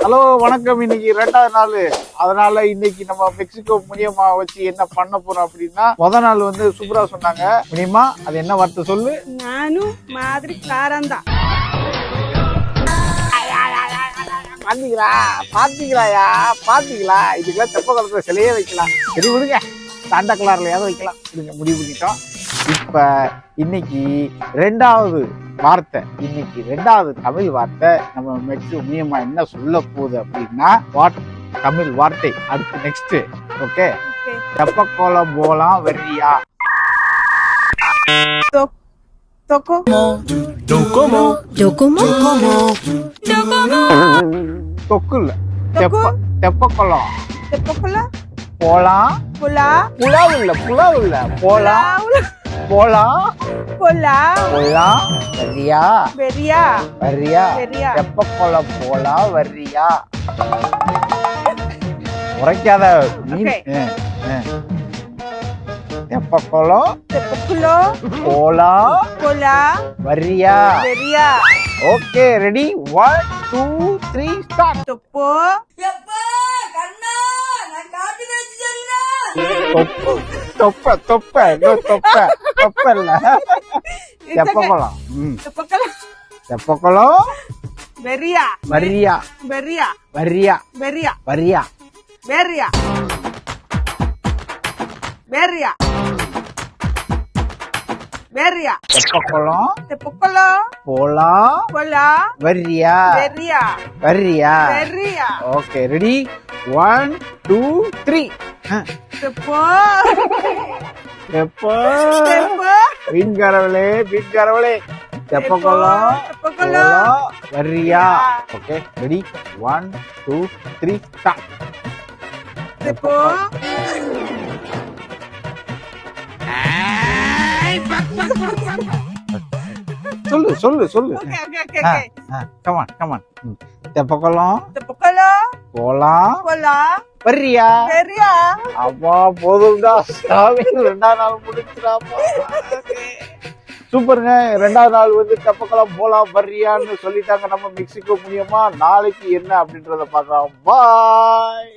Hello வணக்கம். இன்னைக்கு 2வது நாள். அதனால இன்னைக்கு நம்ம மெக்சிகோ முனியம்மா வச்சு என்ன பண்ண போறோம் அப்படின்னா, முத நாள் வந்து சூப்பரா சொன்னாங்க. முனியம்மா அது என்ன வார்த்தை சொல்லு? நானும் மாதிரி காரந்தான். பாத்தீங்களாயா பாத்தீங்களா? இதுக்கெல்லாம் தெப்ப குளத்துல சிலையே வைக்கலாம். சரி விடுங்க, சாண்டா கலர்லயாவது வைக்கலாம். விடுங்க, முடிவு பண்ணிட்டோம். இப்ப இன்னைக்கு 2வது வார்த்தை, இன்னைக்கு 2வது தமிழ் வார்த்தை நம்ம மெக்சிகோ முனியம்மா என்ன சொல்ல போகுது அப்படின்னா, தமிழ் வார்த்தை அடுத்து நெக்ஸ்ட். ஓகே, தெப்பக்குளம் போலாம் வர்றியா? தொக்கு இல்ல, தெப்பக்குளம் போலாம். புலாவ் இல்ல, புலாவ் இல்ல, போலாம் போலாம் போலாம் வர்றியா? வர்றியா? தெப்பக்குளம் போலாம் வர்றியா? உரைக்காத மீன். தெப்பக்குளம் போலாம் வர்றியா? Okay, ready? 1 2 3 ஸ்டார்ட். தொப்போ தொப்ப தொப்ப தொப்ப தொப்ப இல்ல, தெப்பக்குளம். தெப்பக்குளம் வெறியா வர்றியா? வெறியா வர்றியா? வெறியா வர்றியா? வெறியா வெறியா வெறியா தெப்பக்குளம் போலாம் வர்றியா? வர்றியா? Okay, ready? 1 2 3. தெப்போ எப்போ மீன்காரவளே தெப்பக்குளம் போலாம் வர்றியா? Okay, ready? 1 2 3 ஸ்டார்ட். தெப்போ சொல்லு. கமான். தெப்பக்குளம் போலாம் வர்றியா? அப்பா போதும்டா சாமி, 2வது நாள் முடிச்சுடாப்பா. சூப்பருங்க. 2வது நாள் வந்து தெப்பக்குளம் போலாம் வர்றியான்னு சொல்லிட்டாங்க நம்ம மெக்சிகோ முனியம்மா. நாளைக்கு என்ன அப்படின்றத பார்க்கலாம். பாய்.